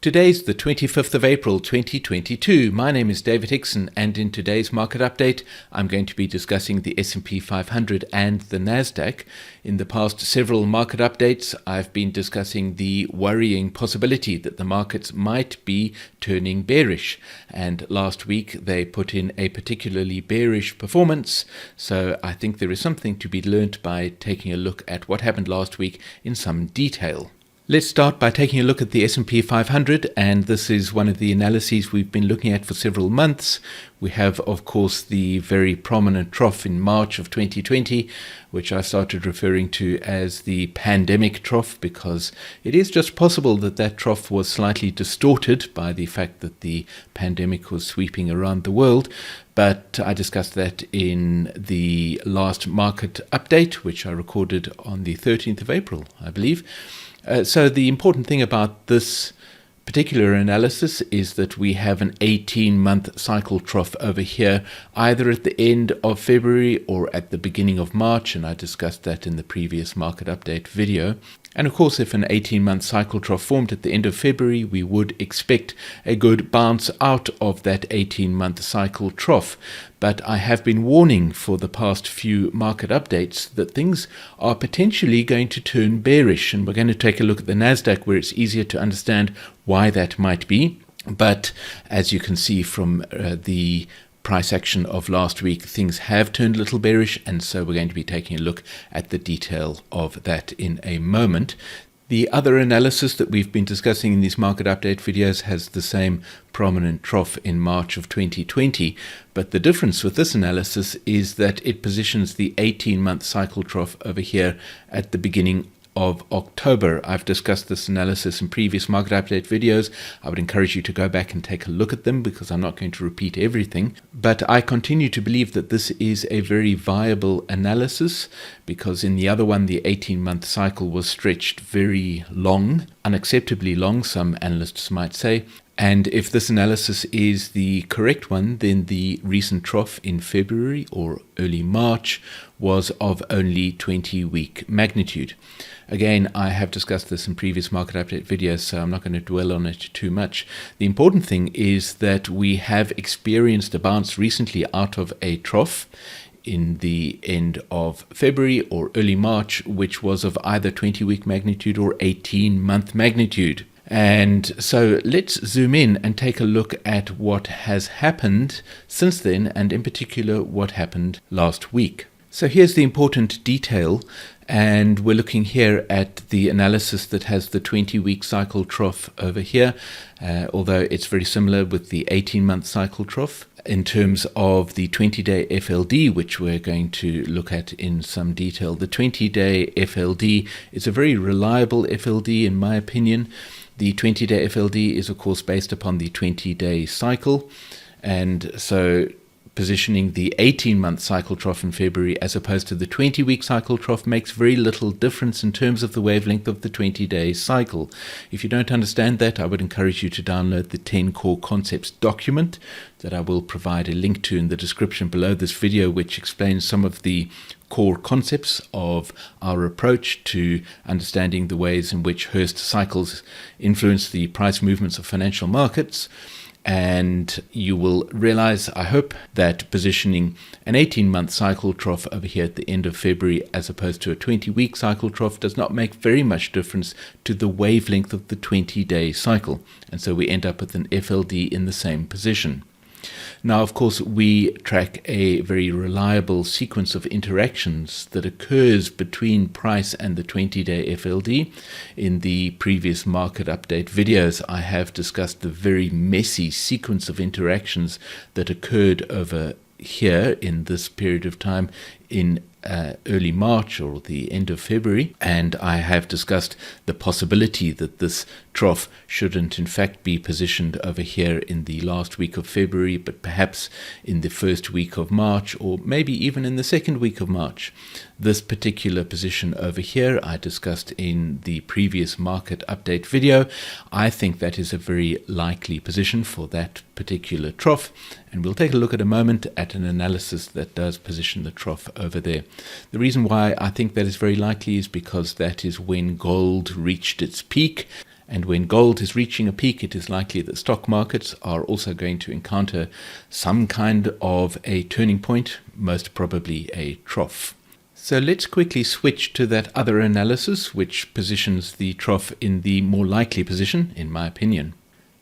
Today's the 25th of April 2022. My name is David Hickson, and in today's market update I'm going to be discussing the S&P 500 and the Nasdaq. In the past several market updates I've been discussing the worrying possibility that the markets might be turning bearish, and last week they put in a particularly bearish performance, so I think there is something to be learnt by taking a look at what happened last week in some detail. Let's start by taking a look at the S&P 500, and this is one of the analyses we've been looking at for several months. We have, of course, the very prominent trough in March of 2020, which I started referring to as the pandemic trough, because it is just possible that that trough was slightly distorted by the fact that the pandemic was sweeping around the world. But I discussed that in the last market update, which I recorded on the 13th of April, I believe. So the important thing about this particular analysis is that we have an 18-month cycle trough over here, either at the end of February or at the beginning of March, and I discussed that in the previous market update video. And of course, if an 18-month cycle trough formed at the end of February, we would expect a good bounce out of that 18-month cycle trough. But I have been warning for the past few market updates that things are potentially going to turn bearish, and we're going to take a look at the Nasdaq, where it's easier to understand why that might be. But as you can see from the price action of last week, things have turned a little bearish, and so we're going to be taking a look at the detail of that in a moment. The other analysis that we've been discussing in these market update videos has the same prominent trough in March of 2020, but the difference with this analysis is that it positions the 18-month cycle trough over here at the beginning of October. I've discussed this analysis in previous market update videos. I would encourage you to go back and take a look at them, because I'm not going to repeat everything. But I continue to believe that this is a very viable analysis, because in the other one, the 18-month cycle was stretched very long, unacceptably long, some analysts might say. And if this analysis is the correct one, then the recent trough in February or early March was of only 20-week magnitude. Again, I have discussed this in previous market update videos, so I'm not going to dwell on it too much. The important thing is that we have experienced a bounce recently out of a trough in the end of February or early March, which was of either 20-week magnitude or 18-month magnitude. And so let's zoom in and take a look at what has happened since then, and in particular what happened last week. So here's the important detail, and we're looking here at the analysis that has the 20-week cycle trough over here, although it's very similar with the 18-month cycle trough. In terms of the 20-day FLD, which we're going to look at in some detail, the 20-day FLD is a very reliable FLD in my opinion. The 20-day FLD is of course based upon the 20-day cycle, and so positioning the 18-month cycle trough in February as opposed to the 20-week cycle trough makes very little difference in terms of the wavelength of the 20-day cycle. If you don't understand that, I would encourage you to download the 10 Core Concepts document that I will provide a link to in the description below this video, which explains some of the core concepts of our approach to understanding the ways in which Hurst cycles influence the price movements of financial markets. And you will realize, I hope, that positioning an 18-month cycle trough over here at the end of February as opposed to a 20-week cycle trough does not make very much difference to the wavelength of the 20-day cycle. And so we end up with an FLD in the same position. Now, of course, we track a very reliable sequence of interactions that occurs between price and the 20-day FLD. In the previous market update videos, I have discussed the very messy sequence of interactions that occurred over here in this period of time in early March or the end of February, and I have discussed the possibility that this trough shouldn't in fact be positioned over here in the last week of February, but perhaps in the first week of March, or maybe even in the second week of March. This particular position over here I discussed in the previous market update video. I think that is a very likely position for that particular trough, and we'll take a look at a moment at an analysis that does position the trough over there. The reason why I think that is very likely is because that is when gold reached its peak, And when gold is reaching a peak, it is likely that stock markets are also going to encounter some kind of a turning point, most probably a trough. So let's quickly switch to that other analysis, which positions the trough in the more likely position, in my opinion.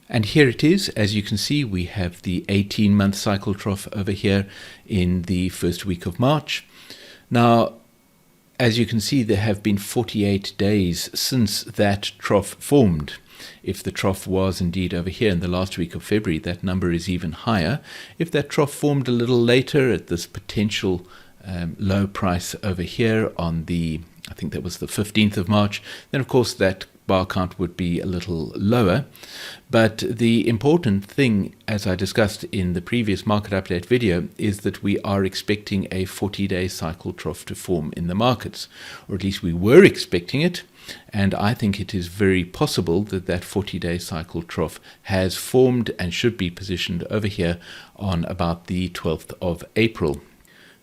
And here it is. As you can see, we have the 18-month cycle trough over here in the first week of March. Now, as you can see, there have been 48 days since that trough formed. If the trough was indeed over here in the last week of February, that number is even higher. If that trough formed a little later at this potential low price over here on the, I think that was the 15th of March, then of course that bar count would be a little lower. But the important thing, as I discussed in the previous market update video, is that we are expecting a 40-day cycle trough to form in the markets, or at least we were expecting it. And I think it is very possible that that 40-day cycle trough has formed and should be positioned over here on about the 12th of April.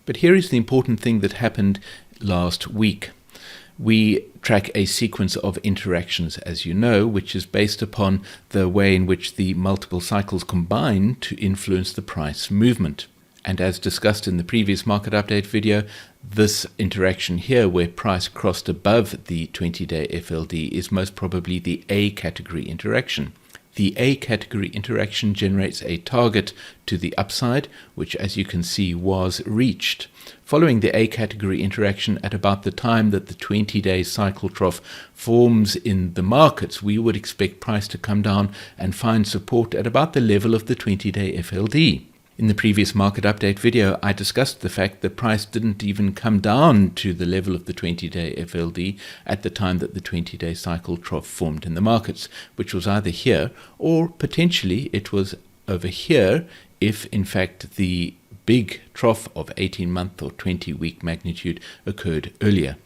But here is the important thing that happened last week. We track a sequence of interactions, as you know, which is based upon the way in which the multiple cycles combine to influence the price movement. And as discussed in the previous market update video, this interaction here where price crossed above the 20-day FLD is most probably the A category interaction. The A category interaction generates a target to the upside, which as you can see was reached. Following the A category interaction at about the time that the 20-day cycle trough forms in the markets, we would expect price to come down and find support at about the level of the 20-day FLD. In the previous market update video, I discussed the fact that price didn't even come down to the level of the 20-day FLD at the time that the 20-day cycle trough formed in the markets, which was either here or potentially it was over here if in fact the big trough of 18-month or 20-week magnitude occurred earlier.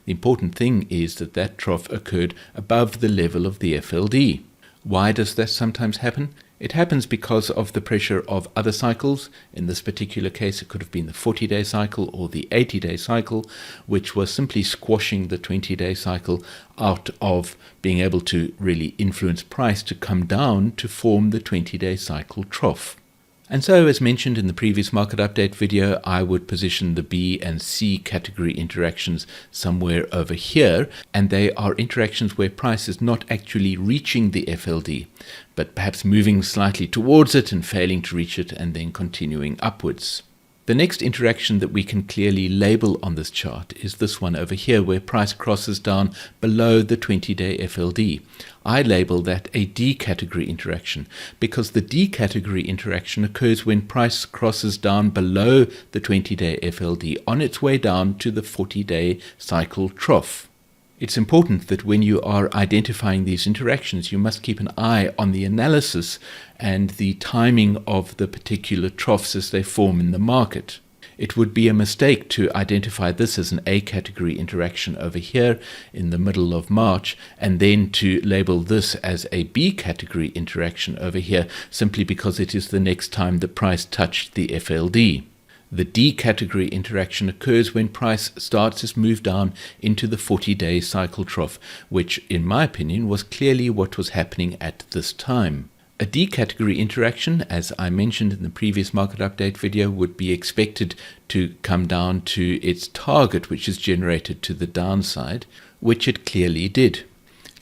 The important thing is that that trough occurred above the level of the FLD. Why does that sometimes happen? It happens because of the pressure of other cycles. In this particular case, it could have been the 40-day cycle or the 80-day cycle, which was simply squashing the 20-day cycle out of being able to really influence price to come down to form the 20-day cycle trough. And so, as mentioned in the previous market update video, I would position the B and C category interactions somewhere over here, and they are interactions where price is not actually reaching the FLD, but perhaps moving slightly towards it and failing to reach it and then continuing upwards. The next interaction that we can clearly label on this chart is this one over here where price crosses down below the 20-day FLD. I label that a D category interaction because the D category interaction occurs when price crosses down below the 20-day FLD on its way down to the 40-day cycle trough. It's important that when you are identifying these interactions, you must keep an eye on the analysis and the timing of the particular troughs as they form in the market. It would be a mistake to identify this as an A category interaction over here in the middle of March and then to label this as a B category interaction over here simply because it is the next time the price touched the FLD. The D category interaction occurs when price starts its move down into the 40-day cycle trough, which, in my opinion, was clearly what was happening at this time. A D category interaction, as I mentioned in the previous market update video, would be expected to come down to its target, which is generated to the downside, which it clearly did.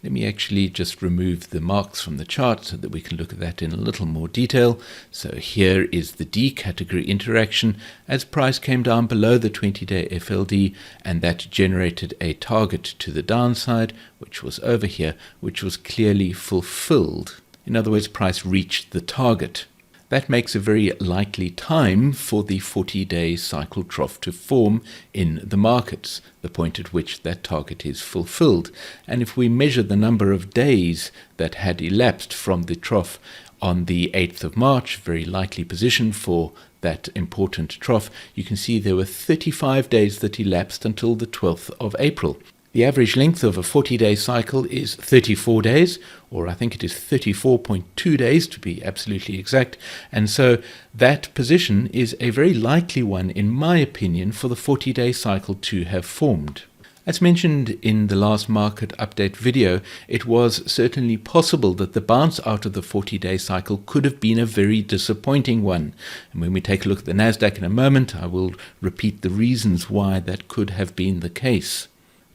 Let me actually just remove the marks from the chart so that we can look at that in a little more detail. So here is the D category interaction as price came down below the 20-day FLD, and that generated a target to the downside, which was over here, which was clearly fulfilled. In other words, price reached the target. That makes a very likely time for the 40-day cycle trough to form in the markets, the point at which that target is fulfilled. And if we measure the number of days that had elapsed from the trough on the 8th of March, very likely position for that important trough, you can see there were 35 days that elapsed until the 12th of April. The average length of a 40-day cycle is 34 days, or I think it is 34.2 days to be absolutely exact. And so that position is a very likely one, in my opinion, for the 40-day cycle to have formed. As mentioned in the last market update video, it was certainly possible that the bounce out of the 40-day cycle could have been a very disappointing one. And when we take a look at the Nasdaq in a moment, I will repeat the reasons why that could have been the case.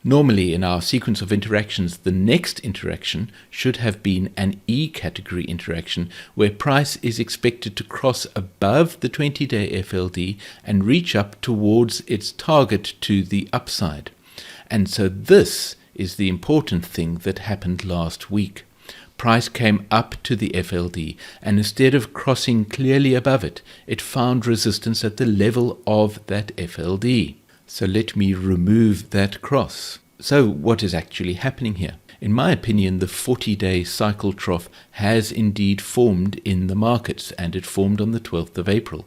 Normally, in our sequence of interactions, the next interaction should have been an E category interaction where price is expected to cross above the 20-day FLD and reach up towards its target to the upside. And so this is the important thing that happened last week. Price came up to the FLD, and instead of crossing clearly above it, it found resistance at the level of that FLD. So let me remove that cross. So what is actually happening here? In my opinion, the 40-day cycle trough has indeed formed in the markets, and it formed on the 12th of April.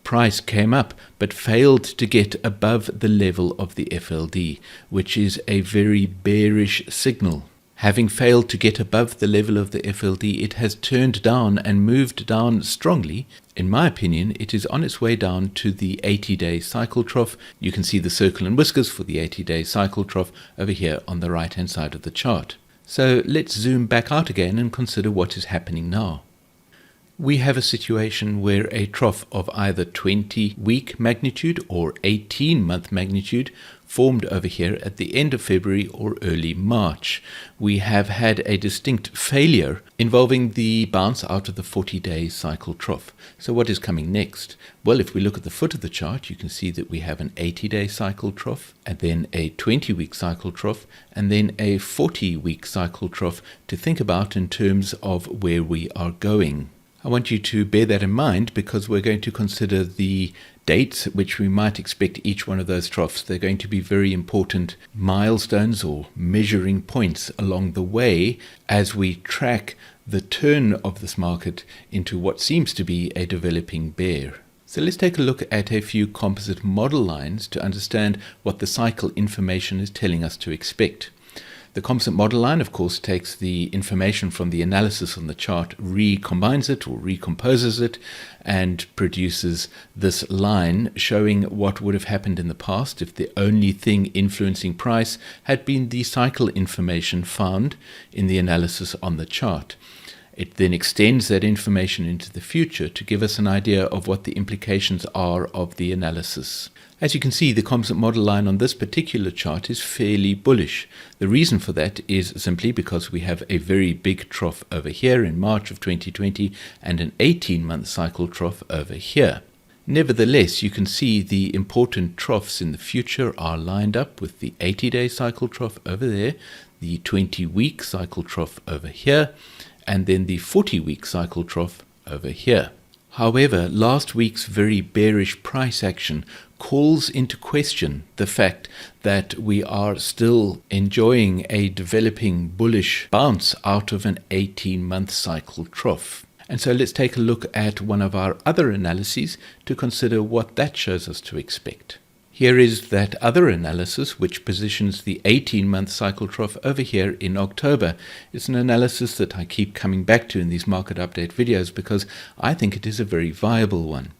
Price came up but failed to get above the level of the FLD, which is a very bearish signal. Having failed to get above the level of the FLD, it has turned down and moved down strongly. In my opinion, it is on its way down to the 80-day cycle trough. You can see the circle and whiskers for the 80-day cycle trough over here on the right-hand side of the chart. So let's zoom back out again and consider what is happening now. We have a situation where a trough of either 20-week magnitude or 18-month magnitude formed over here at the end of February or early March. We have had a distinct failure involving the bounce out of the 40-day cycle trough. So what is coming next? Well, if we look at the foot of the chart, you can see that we have an 80-day cycle trough, and then a 20-week cycle trough, and then a 40-week cycle trough to think about in terms of where we are going. I want you to bear that in mind because we're going to consider the dates at which we might expect each one of those troughs. They're going to be very important milestones or measuring points along the way as we track the turn of this market into what seems to be a developing bear. So let's take a look at a few composite model lines to understand what the cycle information is telling us to expect. The composite model line, of course, takes the information from the analysis on the chart, recombines it or recomposes it, and produces this line showing what would have happened in the past if the only thing influencing price had been the cycle information found in the analysis on the chart. It then extends that information into the future to give us an idea of what the implications are of the analysis. As you can see, the composite model line on this particular chart is fairly bullish. The reason for that is simply because we have a very big trough over here in March of 2020 and an 18-month cycle trough over here. Nevertheless, you can see the important troughs in the future are lined up with the 80-day cycle trough over there, the 20-week cycle trough over here, and then the 40-week cycle trough over here. However, last week's very bearish price action calls into question the fact that we are still enjoying a developing bullish bounce out of an 18-month cycle trough. And so let's take a look at one of our other analyses to consider what that shows us to expect. Here is that other analysis which positions the 18-month cycle trough over here in October. It's an analysis that I keep coming back to in these market update videos because I think it is a very viable one.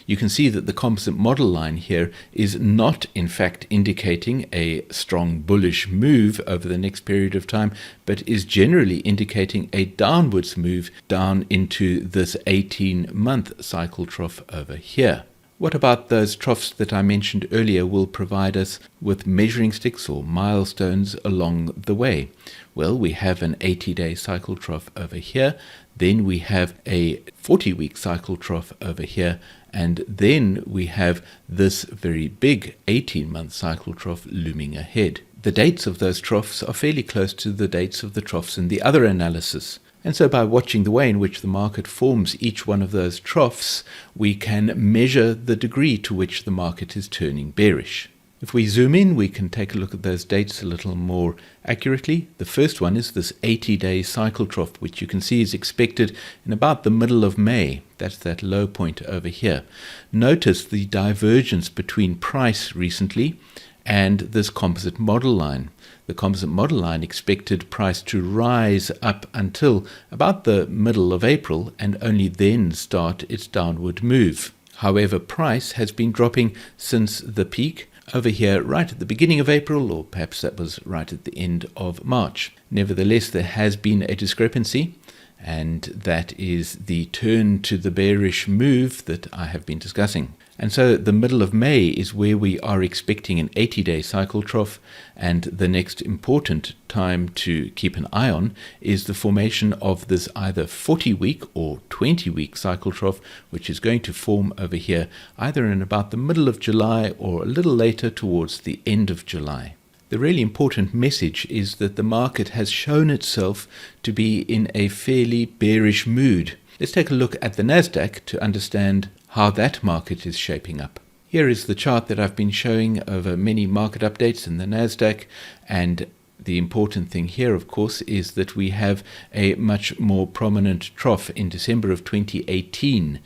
You can see that the composite model line here is not in fact indicating a strong bullish move over the next period of time, but is generally indicating a downwards move down into this 18-month cycle trough over here. What about those troughs that I mentioned earlier will provide us with measuring sticks or milestones along the way? Well, we have an 80-day cycle trough over here, then we have a 40-week cycle trough over here, and then we have this very big 18-month cycle trough looming ahead. The dates of those troughs are fairly close to the dates of the troughs in the other analysis. And so by watching the way in which the market forms each one of those troughs, we can measure the degree to which the market is turning bearish. If we zoom in, we can take a look at those dates a little more accurately. The first one is this 80-day cycle trough, which you can see is expected in about the middle of May. That's that low point over here. Notice the divergence between price recently and this composite model line. The composite model line expected price to rise up until about the middle of April and only then start its downward move. However, price has been dropping since the peak over here right at the beginning of April, or perhaps that was right at the end of March. Nevertheless, there has been a discrepancy, and that is the turn to the bearish move that I have been discussing. And so the middle of May is where we are expecting an 80-day cycle trough, and the next important time to keep an eye on is the formation of this either 40-week or 20-week cycle trough, which is going to form over here either in about the middle of July or a little later towards the end of July. The really important message is that the market has shown itself to be in a fairly bearish mood. Let's take a look at the Nasdaq to understand how that market is shaping up. Here is the chart that I've been showing over many market updates in the Nasdaq, and the important thing here, of course, is that we have a much more prominent trough in December of 2018.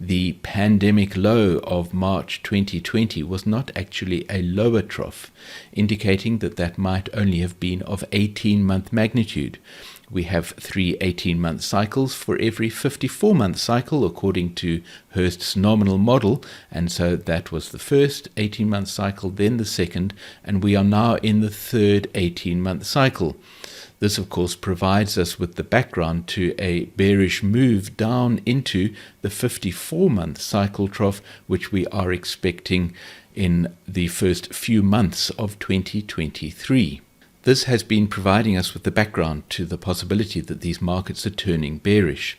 The pandemic low of March 2020 was not actually a lower trough, indicating that that might only have been of 18-month magnitude. We have 3 18-month cycles for every 54-month cycle according to Hurst's nominal model, and so that was the first 18-month cycle, then the second, and we are now in the third 18-month cycle. This, of course, provides us with the background to a bearish move down into the 54-month cycle trough, which we are expecting in the first few months of 2023. This has been providing us with the background to the possibility that these markets are turning bearish.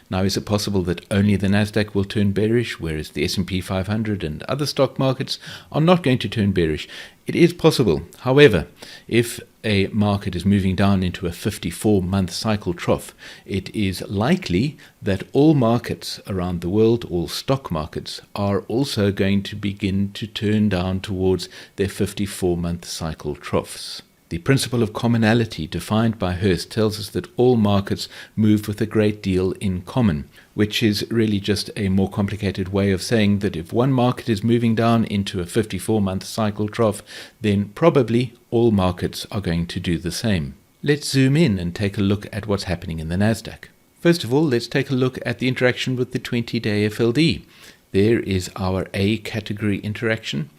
Now, is it possible that only the Nasdaq will turn bearish, whereas the S&P 500 and other stock markets are not going to turn bearish? It is possible. However, if a market is moving down into a 54-month cycle trough, it is likely that all markets around the world, all stock markets, are also going to begin to turn down towards their 54-month cycle troughs. The principle of commonality defined by Hurst tells us that all markets move with a great deal in common, which is really just a more complicated way of saying that if one market is moving down into a 54-month cycle trough, then probably all markets are going to do the same. Let's zoom in and take a look at what's happening in the Nasdaq. First of all, let's take a look at the interaction with the 20-day FLD. There is our A category interaction.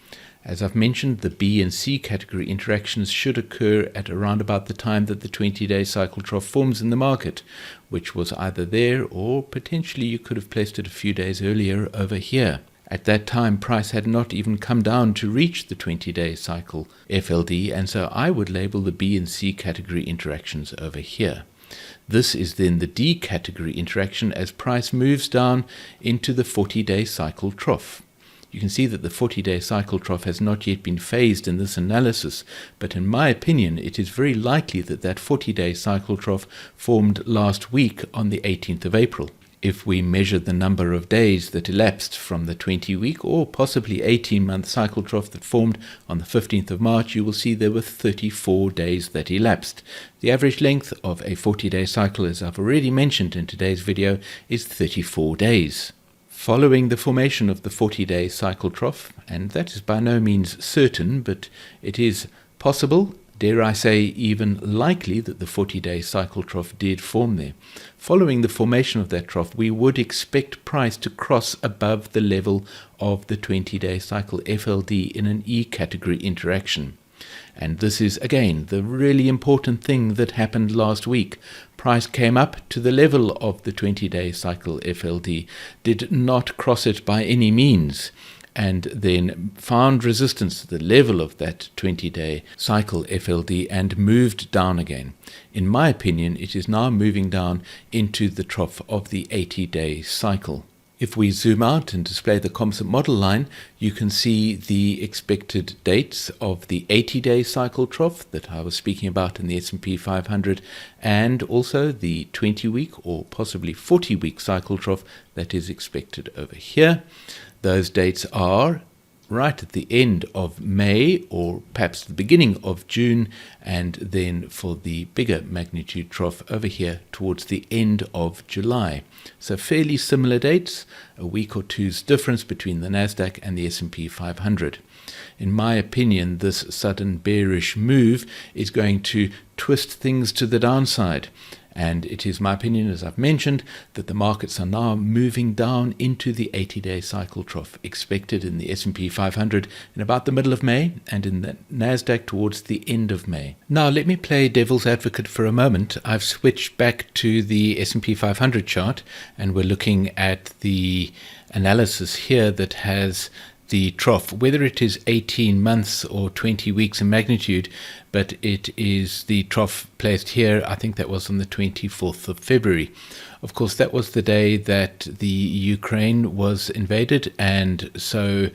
As I've mentioned, the B and C category interactions should occur at around about the time that the 20-day cycle trough forms in the market, which was either there or potentially you could have placed it a few days earlier over here. At that time, price had not even come down to reach the 20-day cycle FLD, and so I would label the B and C category interactions over here. This is then the D category interaction as price moves down into the 40-day cycle trough. You can see that the 40-day cycle trough has not yet been phased in this analysis, but in my opinion, it is very likely that that 40-day cycle trough formed last week on the 18th of April. If we measure the number of days that elapsed from the 20-week or possibly 18-month cycle trough that formed on the 15th of March, you will see there were 34 days that elapsed. The average length of a 40-day cycle, as I've already mentioned in today's video, is 34 days. Following the formation of the 40-day cycle trough, and that is by no means certain, but it is possible, dare I say even likely, that the 40-day cycle trough did form there. Following the formation of that trough, we would expect price to cross above the level of the 20-day cycle FLD in an E category interaction. And this is, again, the really important thing that happened last week. Price came up to the level of the 20-day cycle FLD, did not cross it by any means, and then found resistance at the level of that 20-day cycle FLD and moved down again. In my opinion, it is now moving down into the trough of the 80-day cycle. If we zoom out and display the composite model line, you can see the expected dates of the 80-day cycle trough that I was speaking about in the S&P 500, and also the 20-week or possibly 40-week cycle trough that is expected over here. Those dates are right at the end of May or perhaps the beginning of June, and then for the bigger magnitude trough over here towards the end of July. So fairly similar dates, a week or two's difference between the Nasdaq and the S&P 500. In my opinion, this sudden bearish move is going to twist things to the downside. And it is my opinion, as I've mentioned, that the markets are now moving down into the 80-day cycle trough expected in the S&P 500 in about the middle of May and in the Nasdaq towards the end of May. Now let me play devil's advocate for a moment. I've switched back to the S&P 500 chart, and we're looking at the analysis here that has the trough, whether it is 18 months or 20 weeks in magnitude, but it is the trough placed here. I think that was on the 24th of February. Of course, that was the day that the Ukraine was invaded, and so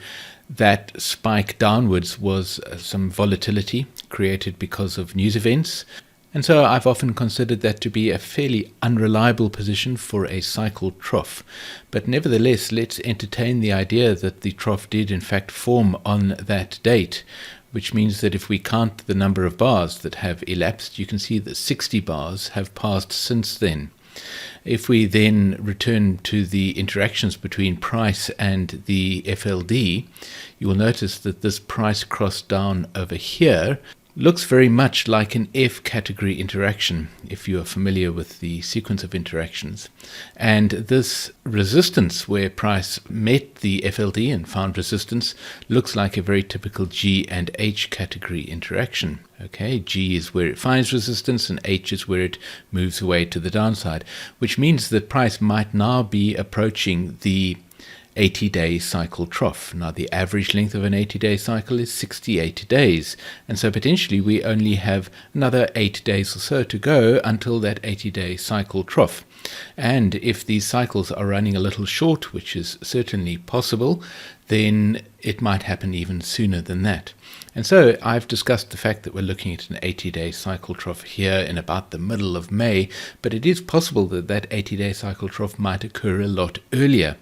that spike downwards was some volatility created because of news events. And so I've often considered that to be a fairly unreliable position for a cycle trough. But nevertheless, let's entertain the idea that the trough did in fact form on that date, which means that if we count the number of bars that have elapsed, you can see that 60 bars have passed since then. If we then return to the interactions between price and the FLD, you will notice that this price cross down over here looks very much like an F category interaction, if you are familiar with the sequence of interactions. And this resistance where price met the FLD and found resistance looks like a very typical G and H category interaction. Okay, G is where it finds resistance and H is where it moves away to the downside, which means that price might now be approaching the 80-day cycle trough. Now, the average length of an 80-day cycle is 68 days, and so potentially we only have another 8 days or so to go until that 80-day cycle trough. And if these cycles are running a little short, which is certainly possible, then it might happen even sooner than that. And so I've discussed the fact that we're looking at an 80-day cycle trough here in about the middle of May, but it is possible that that 80-day cycle trough might occur a lot earlier.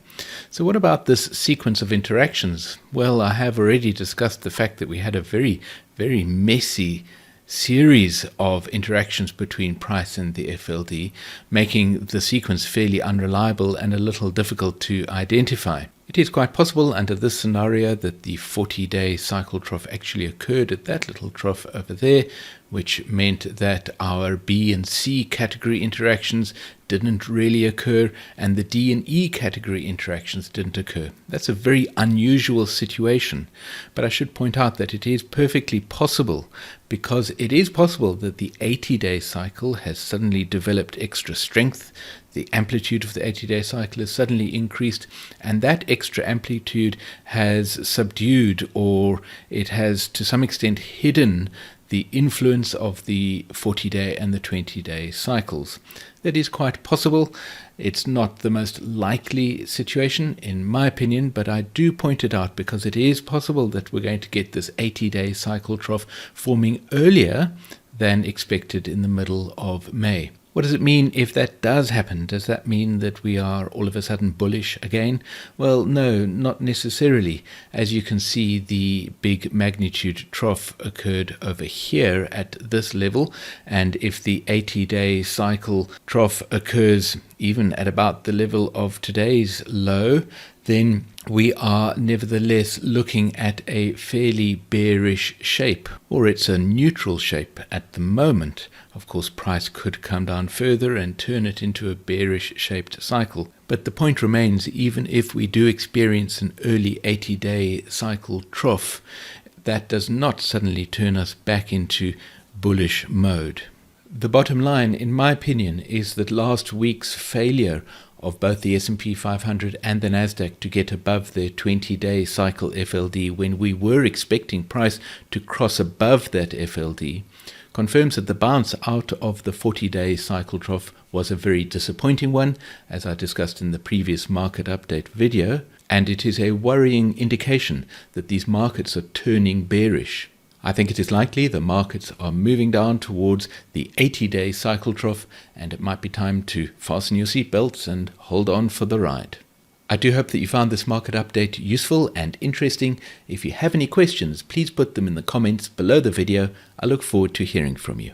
So what about this sequence of interactions? Well, I have already discussed the fact that we had a very, very messy series of interactions between price and the FLD, making the sequence fairly unreliable and a little difficult to identify. It is quite possible under this scenario that the 40-day cycle trough actually occurred at that little trough over there, which meant that our B and C category interactions didn't really occur and the D and E category interactions didn't occur. That's a very unusual situation, but I should point out that it is perfectly possible, because it is possible that the 80-day cycle has suddenly developed extra strength. The amplitude of the 80-day cycle has suddenly increased, and that extra amplitude has subdued, or it has to some extent hidden, the influence of the 40-day and the 20-day cycles. That is quite possible. It's not the most likely situation, in my opinion, but I do point it out because it is possible that we're going to get this 80-day cycle trough forming earlier than expected in the middle of May. What does it mean if that does happen? Does that mean that we are all of a sudden bullish again? Well, no, not necessarily. As you can see, the big magnitude trough occurred over here at this level, and if the 80-day cycle trough occurs even at about the level of today's low, then we are nevertheless looking at a fairly bearish shape, or it's a neutral shape at the moment. Of course, price could come down further and turn it into a bearish shaped cycle. But the point remains, even if we do experience an early 80-day cycle trough, that does not suddenly turn us back into bullish mode. The bottom line, in my opinion, is that last week's failure of both the S&P 500 and the Nasdaq to get above their 20-day cycle FLD when we were expecting price to cross above that FLD confirms that the bounce out of the 40-day cycle trough was a very disappointing one, as I discussed in the previous market update video, and it is a worrying indication that these markets are turning bearish. I think it is likely the markets are moving down towards the 80-day cycle trough, and it might be time to fasten your seatbelts and hold on for the ride. I do hope that you found this market update useful and interesting. If you have any questions, please put them in the comments below the video. I look forward to hearing from you.